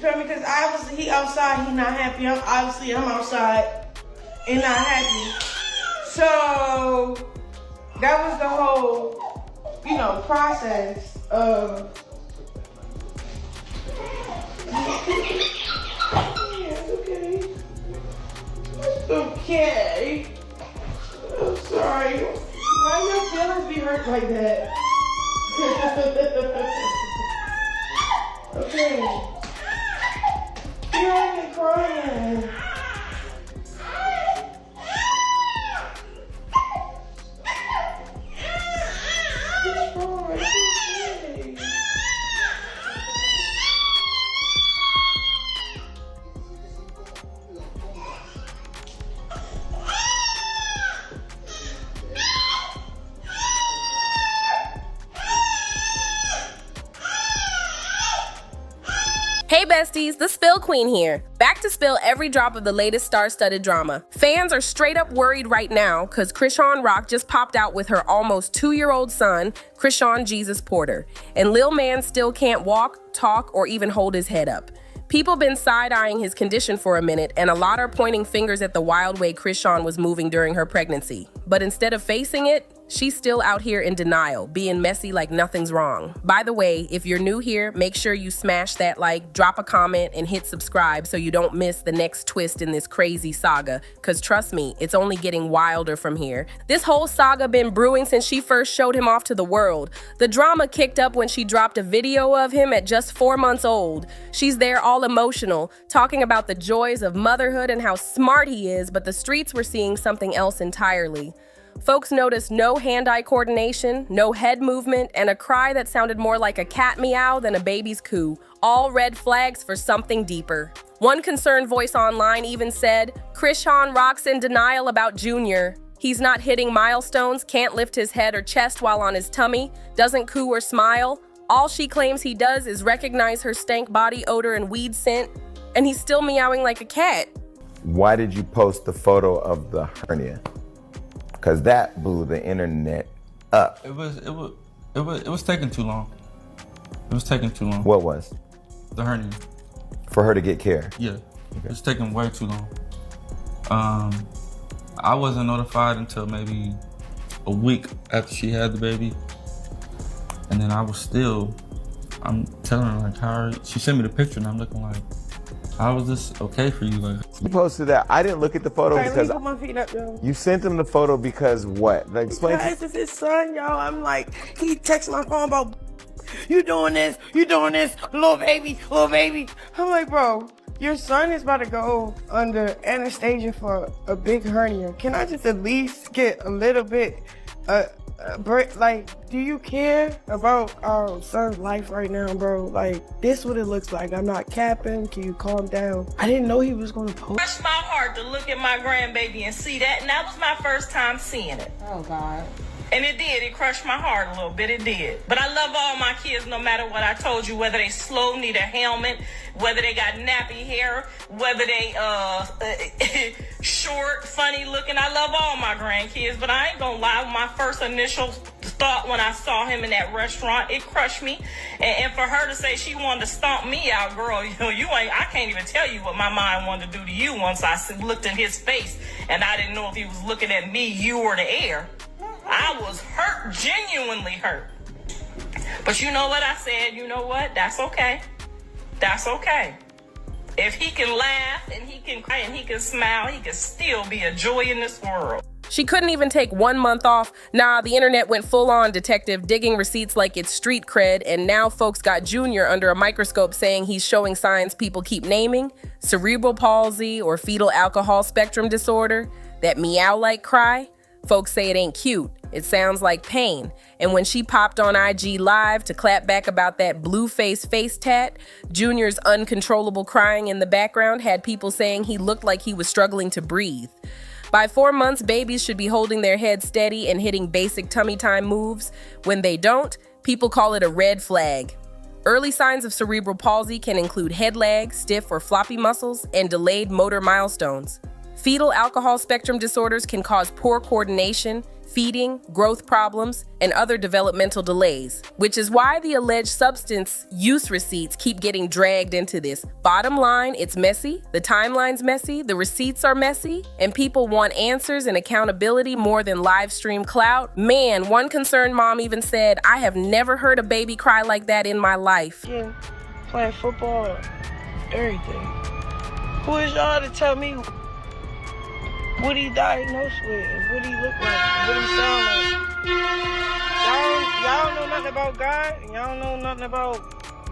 feel me? Because obviously he outside, he not happy. I'm outside and not happy. So that was the whole, process of. Yeah, okay. Okay. I'm sorry. Why your feelings be hurt like that? Okay. You're already crying. What's wrong? It's okay. Hey besties, the Spill Queen here. Back to spill every drop of the latest star-studded drama. Fans are straight up worried right now because Chrisean Rock just popped out with her almost 2-year-old son, Chrisean Jesus Porter. And Lil Man still can't walk, talk, or even hold his head up. People been side-eyeing his condition for a minute, and a lot are pointing fingers at the wild way Chrisean was moving during her pregnancy. But instead of facing it, she's still out here in denial, being messy like nothing's wrong. By the way, if you're new here, make sure you smash that like, drop a comment, and hit subscribe so you don't miss the next twist in this crazy saga. Cause trust me, it's only getting wilder from here. This whole saga been brewing since she first showed him off to the world. The drama kicked up when she dropped a video of him at just 4 months old. She's there all emotional, talking about the joys of motherhood and how smart he is, but the streets were seeing something else entirely. Folks noticed no hand-eye coordination, no head movement, and a cry that sounded more like a cat meow than a baby's coo. All red flags for something deeper. One concerned voice online even said, Chrisean Rock's in denial about Junior. He's not hitting milestones, can't lift his head or chest while on his tummy, doesn't coo or smile. All she claims he does is recognize her stank body odor and weed scent, and he's still meowing like a cat. Why did you post the photo of the hernia? Because that blew the internet up. It was taking too long. It was taking too long. What was? The hernia. For her to get care? Yeah. Okay. It was taking way too long. I wasn't notified until maybe a week after she had the baby. And then I'm telling her like she sent me the picture and I'm looking like, how is this okay for you? Like, You posted that. I didn't look at the photo Let me because put my feet up, yo. you sent him the photo because what? Like, explain. Because it's his son, y'all. I'm like, he texts my phone about, you doing this, little baby. I'm like, bro, your son is about to go under anesthesia for a big hernia. Can I just at least get a little bit, like, do you care about our son's life right now, bro? Like, this what it looks like. I'm not capping. Can you calm down? I didn't know he was gonna post. Touched my heart to look at my grandbaby and see that, and that was my first time seeing it. Oh, God. And it did. It crushed my heart a little bit. It did. But I love all my kids no matter what I told you, whether they slow, need a helmet, whether they got nappy hair, whether they short, funny looking. I love all my grandkids, but I ain't gonna lie. My first initial thought when I saw him in that restaurant, it crushed me. And for her to say she wanted to stomp me out, girl, I can't even tell you what my mind wanted to do to you once I looked in his face and I didn't know if he was looking at me, you, or the air. I was hurt, genuinely hurt. But you know what I said? You know what? That's okay. That's okay. If he can laugh and he can cry and he can smile, he can still be a joy in this world. She couldn't even take 1 month off. Nah, the internet went full-on detective, digging receipts like it's street cred, and now folks got Junior under a microscope saying he's showing signs people keep naming: cerebral palsy or fetal alcohol spectrum disorder, that meow-like cry. Folks say it ain't cute. It sounds like pain. And when she popped on IG Live to clap back about that blue face tat, Junior's uncontrollable crying in the background had people saying he looked like he was struggling to breathe. By 4 months, babies should be holding their head steady and hitting basic tummy time moves. When they don't, people call it a red flag. Early signs of cerebral palsy can include head lag, stiff or floppy muscles, and delayed motor milestones. Fetal alcohol spectrum disorders can cause poor coordination, feeding, growth problems, and other developmental delays, which is why the alleged substance use receipts keep getting dragged into this. Bottom line, it's messy, the timeline's messy, the receipts are messy, and people want answers and accountability more than live stream clout. Man, one concerned mom even said, "I have never heard a baby cry like that in my life." Yeah, playing football, everything. Who is y'all to tell me what he diagnosed with, what he look like, what he sound like? Y'all don't know nothing about God, and y'all don't know nothing about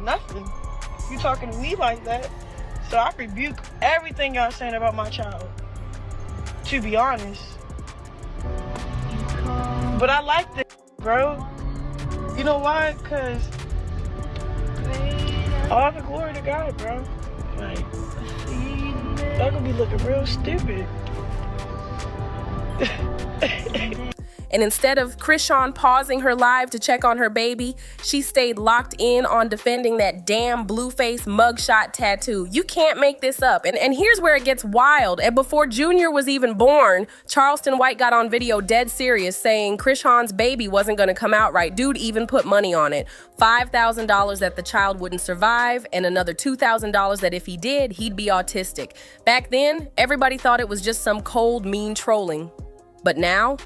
nothing. You talking to me like that, so I rebuke everything y'all saying about my child, to be honest. But I like this, bro. You know why? Because all the glory to God, bro. Like, y'all gonna be looking real stupid. And instead of Chrisean pausing her live to check on her baby, she stayed locked in on defending that damn Blueface mugshot tattoo. You can't make this up. And here's where it gets wild. And before Junior was even born, Charleston White got on video dead serious saying Chrisean's baby wasn't gonna come out right. Dude even put money on it. $5,000 that the child wouldn't survive, and another $2,000 that if he did, he'd be autistic. Back then, everybody thought it was just some cold, mean trolling. But now,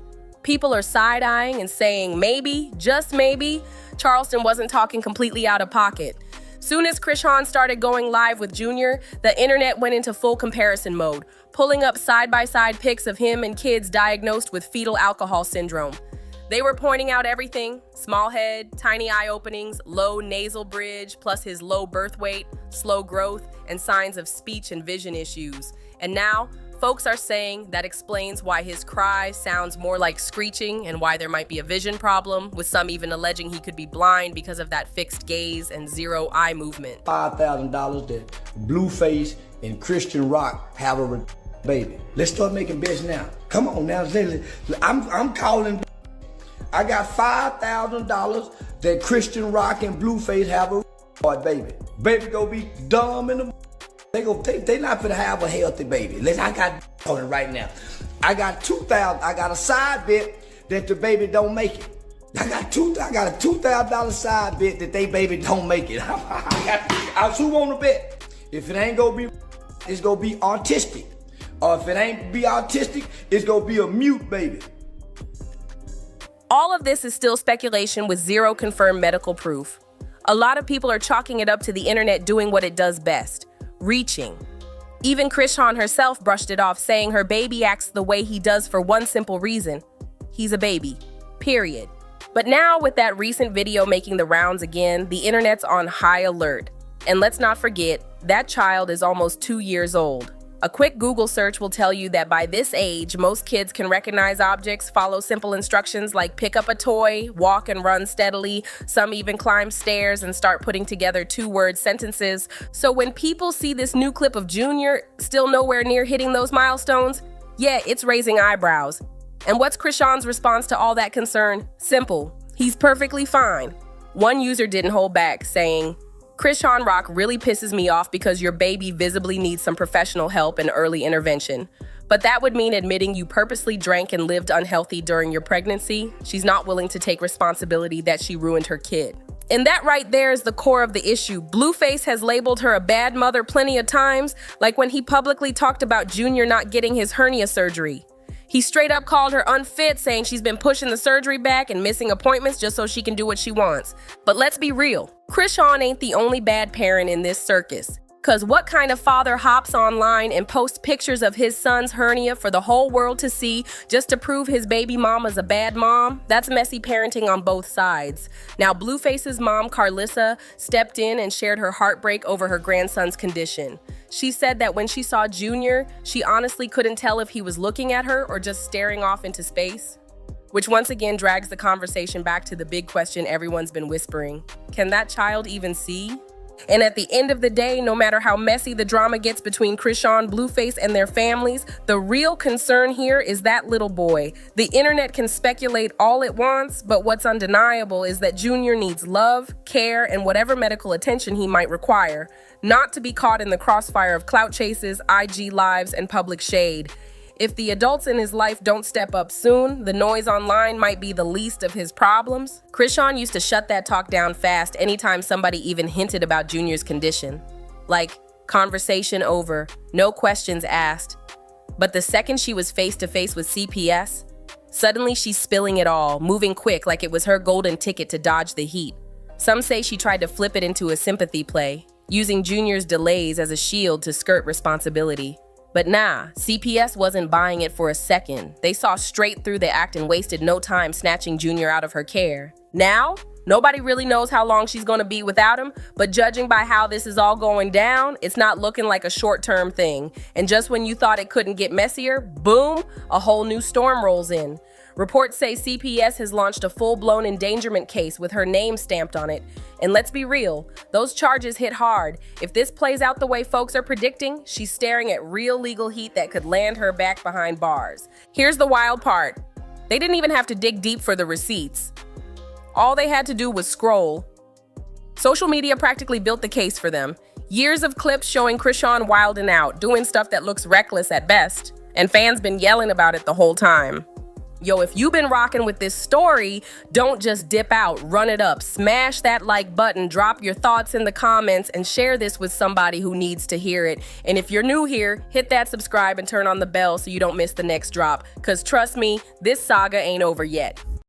people are side-eyeing and saying maybe, just maybe, Charleston wasn't talking completely out of pocket. Soon as Chrisean started going live with Junior, the internet went into full comparison mode, pulling up side-by-side pics of him and kids diagnosed with fetal alcohol syndrome. They were pointing out everything: small head, tiny eye openings, low nasal bridge, plus his low birth weight, slow growth, and signs of speech and vision issues. And now, folks are saying that explains why his cry sounds more like screeching and why there might be a vision problem, with some even alleging he could be blind because of that fixed gaze and zero eye movement. $5,000 that Blueface and Chrisean Rock have a baby. Let's start making bets now. Come on now. I'm calling. I got $5,000 that Chrisean Rock and Blueface have a baby. Baby gonna be dumb in the. They not finna have a healthy baby. I got on it right now. I got $2,000. I got a side bet that the baby don't make it. I got a $2,000 side bet that they baby don't make it. Who want to bet? If it ain't gonna be, it's gonna be autistic. Or if it ain't be autistic, it's gonna be a mute baby. All of this is still speculation with zero confirmed medical proof. A lot of people are chalking it up to the internet doing what it does best: reaching. Even Chrisean herself brushed it off, saying her baby acts the way he does for one simple reason: he's a baby, period. But now, with that recent video making the rounds again, the internet's on high alert. And let's not forget, that child is almost 2 years old. A quick Google search will tell you that by this age, most kids can recognize objects, follow simple instructions like pick up a toy, walk and run steadily. Some even climb stairs and start putting together two-word sentences. So when people see this new clip of Junior still nowhere near hitting those milestones, yeah, it's raising eyebrows. And what's Chrisean's response to all that concern? Simple: he's perfectly fine. One user didn't hold back, saying, "Chrisean Rock really pisses me off because your baby visibly needs some professional help and early intervention. But that would mean admitting you purposely drank and lived unhealthy during your pregnancy. She's not willing to take responsibility that she ruined her kid." And that right there is the core of the issue. Blueface has labeled her a bad mother plenty of times, like when he publicly talked about Junior not getting his hernia surgery. He straight up called her unfit, saying she's been pushing the surgery back and missing appointments just so she can do what she wants. But let's be real, Chrisean ain't the only bad parent in this circus. Cause what kind of father hops online and posts pictures of his son's hernia for the whole world to see just to prove his baby mama's a bad mom? That's messy parenting on both sides. Now, Blueface's mom, Carlissa, stepped in and shared her heartbreak over her grandson's condition. She said that when she saw Junior, she honestly couldn't tell if he was looking at her or just staring off into space. Which once again drags the conversation back to the big question everyone's been whispering: can that child even see? And at the end of the day, no matter how messy the drama gets between Chrisean, Blueface, and their families, the real concern here is that little boy. The internet can speculate all it wants, but what's undeniable is that Junior needs love, care, and whatever medical attention he might require, not to be caught in the crossfire of clout chases, IG lives, and public shade. If the adults in his life don't step up soon, the noise online might be the least of his problems. Chrisean used to shut that talk down fast anytime somebody even hinted about Junior's condition. Like, conversation over, no questions asked. But the second she was face to face with CPS, suddenly she's spilling it all, moving quick like it was her golden ticket to dodge the heat. Some say she tried to flip it into a sympathy play, using Junior's delays as a shield to skirt responsibility. But nah, CPS wasn't buying it for a second. They saw straight through the act and wasted no time snatching Junior out of her care. Now, nobody really knows how long she's gonna be without him, but judging by how this is all going down, it's not looking like a short-term thing. And just when you thought it couldn't get messier, boom, a whole new storm rolls in. Reports say CPS has launched a full-blown endangerment case with her name stamped on it. And let's be real, those charges hit hard. If this plays out the way folks are predicting, she's staring at real legal heat that could land her back behind bars. Here's the wild part. They didn't even have to dig deep for the receipts. All they had to do was scroll. Social media practically built the case for them. Years of clips showing Chrisean wilding out, doing stuff that looks reckless at best. And fans been yelling about it the whole time. Yo, if you've been rocking with this story, don't just dip out, run it up, smash that like button, drop your thoughts in the comments, and share this with somebody who needs to hear it. And if you're new here, hit that subscribe and turn on the bell so you don't miss the next drop. Cause trust me, this saga ain't over yet.